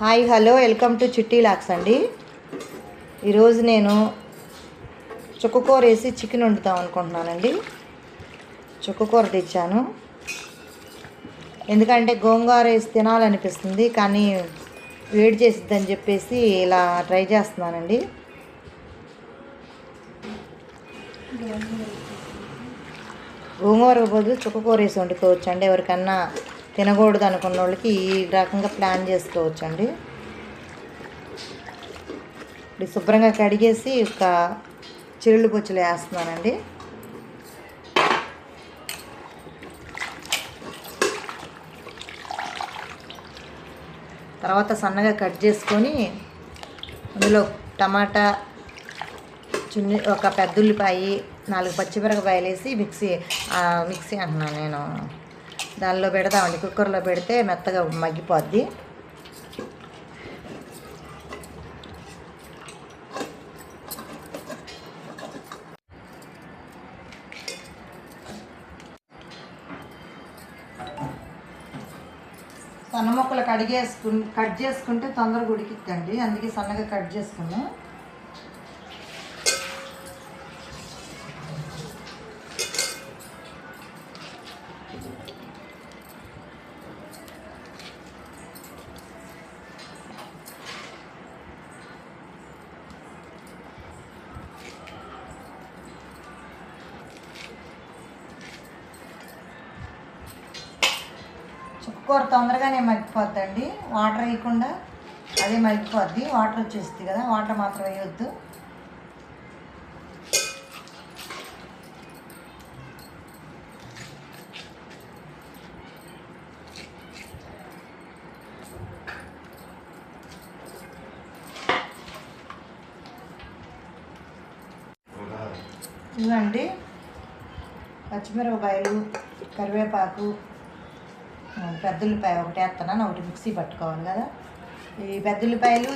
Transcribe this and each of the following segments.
Hi hello welcome to చిట్టి లాక్స్ అండి. ఈరోజు నేను చుక్కకూర వేసి చికెన్ వండుతాం అనుకుంటున్నానండి. చుక్కకూర తెచ్చాను ఎందుకంటే గోంగూర వేసి తినాలనిపిస్తుంది, కానీ వేడి చేసిద్దని చెప్పేసి ఇలా ట్రై చేస్తున్నానండి. గోంగూర బదులు చుక్కకూర వేసి వండుకోవచ్చు అండి. ఎవరికన్నా తినకూడదు అనుకున్న వాళ్ళకి ఈ రకంగా ప్లాన్ చేసుకోవచ్చు అండి. ఇప్పుడు శుభ్రంగా కడిగేసి ఒక చిరుళ్ళు బొచ్చులు వేస్తున్నానండి. తర్వాత సన్నగా కట్ చేసుకొని అందులో టమాటా, ఒక పెద్ద ఉల్లిపాయ, 4 పచ్చిమిరపకాయలు వేసి మిక్సీ అంటున్నాను నేను, దానిలో పెడదామండి. కుక్కర్లో పెడితే మెత్తగా మగ్గిపోద్ది. సన్న ముక్కలు కట్ చేసుకుంటే తొందరగా ఉడికిద్దండి, అందుకే సన్నగా కట్ చేసుకున్నాం. చుక్కకూర తొందరగానే మగ్గిపోద్దండి, వాటర్ వేయకుండా అదే మగ్గిపోద్ది. వాటర్ వచ్చేస్తుంది కదా, వాటర్ మాత్రం వేయొద్దు. ఇవ్వండి పచ్చిమిరపకాయలు, కరివేపాకు, పెద్దుల్లిపాయ ఒకటి వేస్తున్నాను, ఒకటి మిక్సీ పట్టుకోవాలి కదా. ఈ పెద్దుల్లిపాయలు,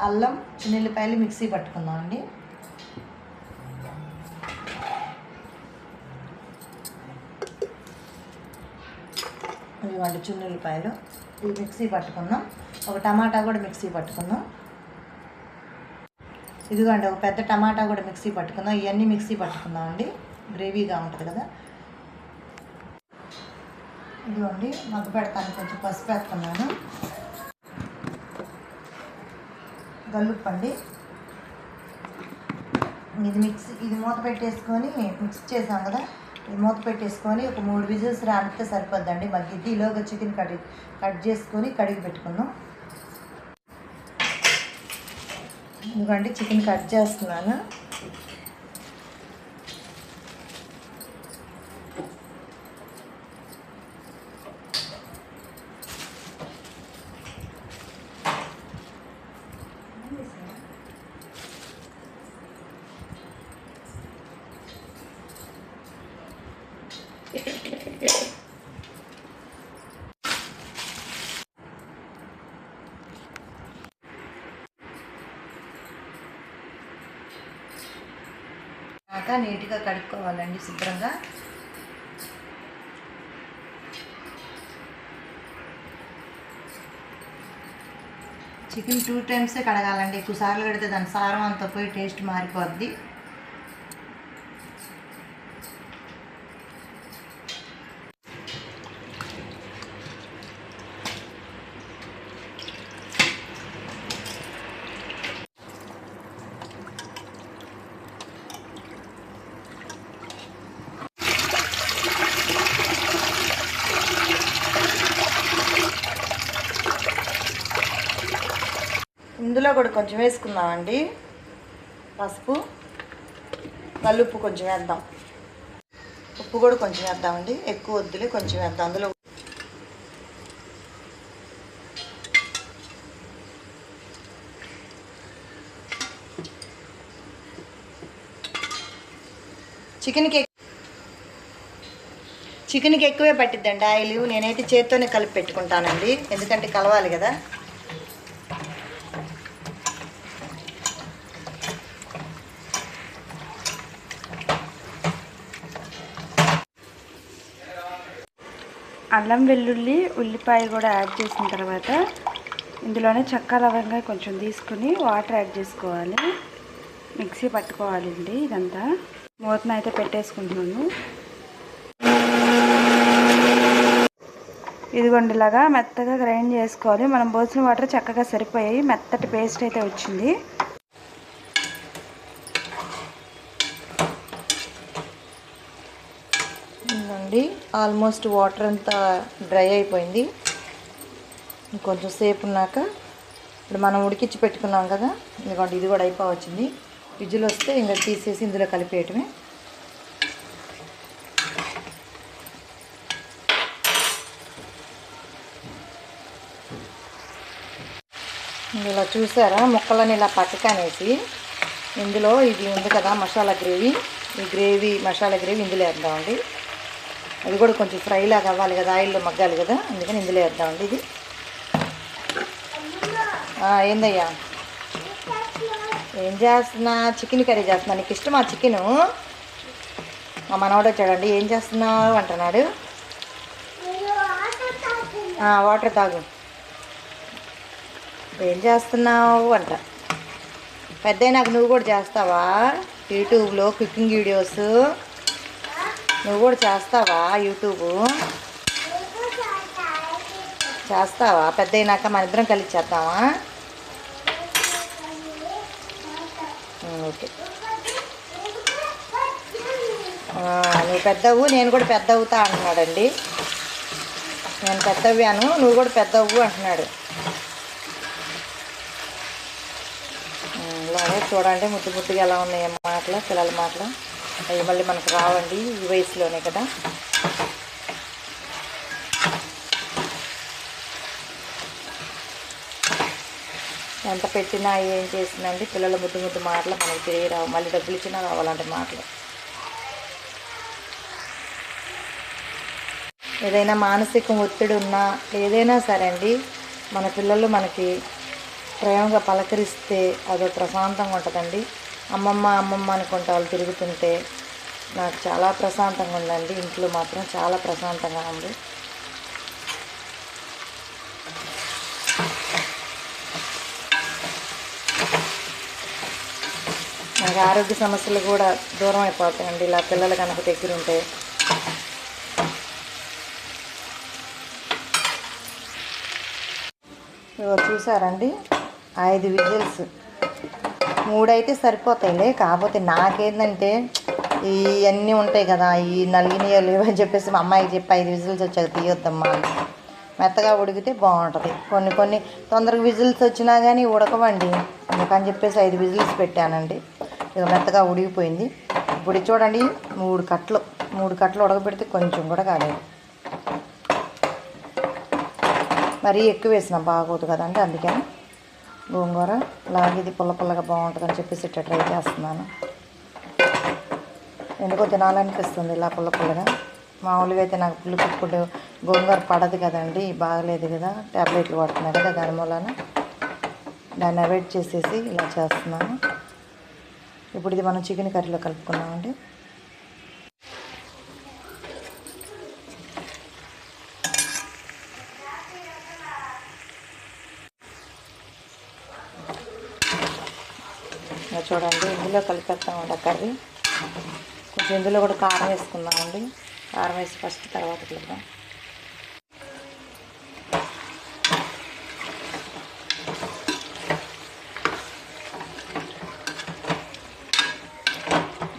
అల్లం, చిన్నుల్లిపాయలు మిక్సీ పట్టుకుందామండి. ఇవ్వండి చిన్నుల్లిపాయలు, ఇవి మిక్సీ పట్టుకుందాం. ఒక టమాటా కూడా మిక్సీ పట్టుకుందాం. ఇదిగోండి ఒక పెద్ద టమాటా కూడా మిక్సీ పట్టుకుందాం. ఇవన్నీ మిక్సీ పట్టుకుందాం అండి, గ్రేవీగా ఉంటుంది కదా. ఇదిగోండి మగ్గ పెడతాను, కొంచెం పసుపు వేస్తున్నాను, గల్లుప్పండి. ఇది మూత పెట్టేసుకొని మిక్స్ చేసాం కదా, ఇది మూత పెట్టేసుకొని ఒక 3 విజిల్స్ రానిస్తే సరిపోద్దండి, మగ్గిద్ది. ఈలోగా చికెన్ కట్ చేసుకొని కడిగి పెట్టుకుందాం. ఇదిగోండి చికెన్ కట్ చేస్తున్నాను. నీట్గా కడుక్కోవాలండి శుభ్రంగా. చికెన్ 2 టైమ్సే కడగాలండి, ఎక్కువ సార్లు కడితే దాని సారం అంతా పోయి టేస్ట్ మారిపోద్ది. ఇందులో కూడా కొంచెం వేసుకుందామండి, పసుపు, కల్లుప్పు కొంచెం వేద్దాం, ఉప్పు కూడా కొంచెం వేద్దామండి, ఎక్కువ వద్దులే, కొంచెం వేద్దాం. అందులో చికెన్కి ఎక్కువే పట్టిద్దండి ఆయిల్. నేనైతే చేత్తోనే కలిపి పెట్టుకుంటానండి, ఎందుకంటే కలవాలి కదా. అల్లం వెల్లుల్లి ఉల్లిపాయ కూడా యాడ్ చేసిన తర్వాత ఇందులోనే చెక్క లవంగా కొంచెం తీసుకుని వాటర్ యాడ్ చేసుకోవాలి, మిక్సీ పట్టుకోవాలండి. ఇదంతా మూతను అయితే పెట్టేసుకుంటున్నాను. ఇదిగోండి ఇలాగా మెత్తగా గ్రైండ్ చేసుకోవాలి. మనం పోసిన వాటర్ చక్కగా సరిపోయాయి, మెత్తటి పేస్ట్ అయితే వచ్చింది. ఇదండి ఆల్మోస్ట్ వాటర్ అంతా డ్రై అయిపోయింది. ఇంకొంచెం సేపు ఉన్నాక ఇప్పుడు మనం ఉడికించి పెట్టుకున్నాం కదా, ఎందుకంటే ఇది కూడా అయిపోవచ్చింది. విజిల్ వస్తే ఇంకా తీసేసి ఇందులో కలిపేయటమే. ఇలా చూసారా ముక్కలని ఇలా పక్కనేసి ఇందులో ఇది ఉంది కదా మసాలా గ్రేవీ, ఈ మసాలా గ్రేవీ ఇందులో వేద్దామండి. అది కూడా కొంచెం ఫ్రై లాగా అవ్వాలి కదా, ఆయిల్లో మగ్గాలి కదా, అందుకని ఇందులో వేద్దామండి. ఇది ఏందయ్యా ఏం చేస్తున్నా? చికెన్ కర్రీ చేస్తున్నా. నీకు ఇష్టమా చికెను? మా మనవాడు చూడండి ఏం చేస్తున్నావు అంటున్నాడు. వాటర్ తాగు. ఏం చేస్తున్నావు అంట. పెద్దయినాక నువ్వు కూడా చేస్తావా యూట్యూబ్లో కుకింగ్ వీడియోస్? నువ్వు కూడా చేస్తావా యూట్యూబ్? చేస్తావా? పెద్దయినాక మన ఇద్దరం కలిసి చేద్దామా? ఓకే. నువ్వు పెద్దవు, నేను కూడా పెద్ద అవుతా అంటున్నాడండి. నేను పెద్దవ్వాను, నువ్వు కూడా పెద్దవు అంటున్నాడు. ఇలాగే చూడండి ముద్దు ముద్దుగా ఎలా ఉన్నాయి మాటలు, పిల్లల మాటలు. అవి మళ్ళీ మనకు రావండి ఈ వయసులోనే కదా. ఎంత పెట్టినా ఏం చేసిందండి పిల్లల ముద్దు ముద్దు మాటలు మనకి తిరిగి రావు. మళ్ళీ డబ్బులు ఇచ్చినా రావాలంటే మాటలు. ఏదైనా మానసిక ఒత్తిడి ఉన్నా ఏదైనా సరే అండి, మన పిల్లలు మనకి ప్రేమగా పలకరిస్తే అదో ప్రశాంతంగా ఉంటుందండి. అమ్మమ్మ అమ్మమ్మ అనుకుంటే వాళ్ళు తిరుగుతుంటే నాకు చాలా ప్రశాంతంగా ఉందండి. ఇంట్లో మాత్రం చాలా ప్రశాంతంగా ఉంది. నాకు ఆరోగ్య సమస్యలు కూడా దూరం అయిపోతాయండి ఇలా పిల్లలు కనుక దగ్గర ఉంటే. చూసారండి 5 విజిల్స్, 3 అయితే సరిపోతాయిలే. కాకపోతే నాకేంటంటే ఇవన్నీ ఉంటాయి కదా, ఈ నలిగినయో లేవని చెప్పేసి మా అమ్మాయికి చెప్పి 5 విజిల్స్ వచ్చాక తీయొద్దమ్మా, మెత్తగా ఉడికితే బాగుంటుంది. కొన్ని తొందరగా విజిల్స్ వచ్చినా కానీ ఉడకవండి, అందుకని చెప్పేసి 5 విజిల్స్ పెట్టానండి. ఇక మెత్తగా ఉడికిపోయింది. ఇప్పుడు చూడండి 3 కట్టలు ఉడకబెడితే కొంచెం కూడా కాలేదు. మరీ ఎక్కువ వేసినా బాగోదు కదండి, అందుకని గోంగూర లాగేది పుల్ల పుల్లగా బాగుంటుందని చెప్పేసి ఇట్లా ట్రై చేస్తున్నాను. ఎందుకో తినాలనిపిస్తుంది ఇలా పుల్ల పుల్లగా. మామూలుగా అయితే నాకు పులుపు ఇప్పుడు గోంగూర పడదు కదండి, బాగలేదు కదా, ట్యాబ్లెట్లు వాడుతున్నాయి కదా, దాని మూలన దాన్ని అవాయిడ్ చేసేసి ఇలా చేస్తున్నాను. ఇప్పుడు ఇది మనం చికెన్ కర్రీలో కలుపుకున్నామండి. చూడండి ఇందులో కలిపేస్తామండి ఆ కర్రీ. కొంచెం ఇందులో కూడా కారం వేసుకుందామండి. కారం వేసి ఫస్ట్ తర్వాత కలుపుదాం.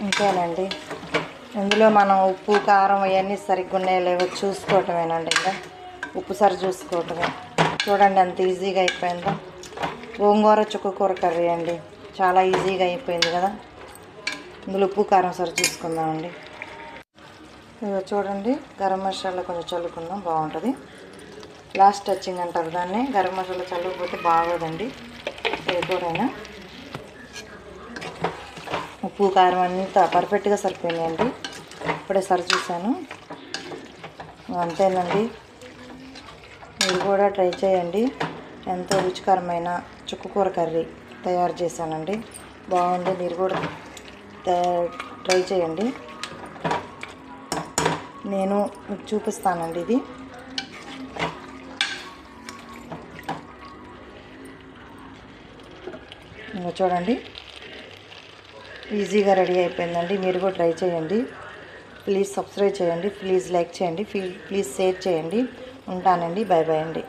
ఇంకేనండి ఇందులో మనం ఉప్పు కారం అవన్నీ సరిగ్గా ఉన్నాయో లేవో చూసుకోవటమేనండి. ఇంకా ఉప్పు సరి చూసుకోవటమే. చూడండి ఎంత ఈజీగా అయిపోయిందో. గోంగూర చుక్కకూర కర్రీ అండి, చాలా ఈజీగా అయిపోయింది కదా. ఇందులో ఉప్పు కారం సరి చూసుకుందామండి. చూడండి గరం మసాలా కొంచెం చల్లుకుందాం, బాగుంటుంది. లాస్ట్ టచింగ్ అంటారు దాన్ని. గరం మసాలా చల్లకపోతే బాగోదండి ఏ కూరైనా. ఉప్పు కారం అంతా పర్ఫెక్ట్గా సరిపోయినాయండి. ఇప్పుడే సరి చూసాను. అంతేనండి, మీరు కూడా ట్రై చేయండి. ఎంతో రుచికరమైన చుక్కకూర కర్రీ తయారు చేశానండి, బాగుంది. మీరు కూడా ట్రై చేయండి. నేను మీకు చూపిస్తానండి. ఇది ఇంకా చూడండి ఈజీగా రెడీ అయిపోయిందండి. మీరు కూడా ట్రై చేయండి. ప్లీజ్ సబ్స్క్రైబ్ చేయండి, ప్లీజ్ లైక్ చేయండి, ప్లీజ్ షేర్ చేయండి. ఉంటానండి. బాయ్ బాయ్ అండి.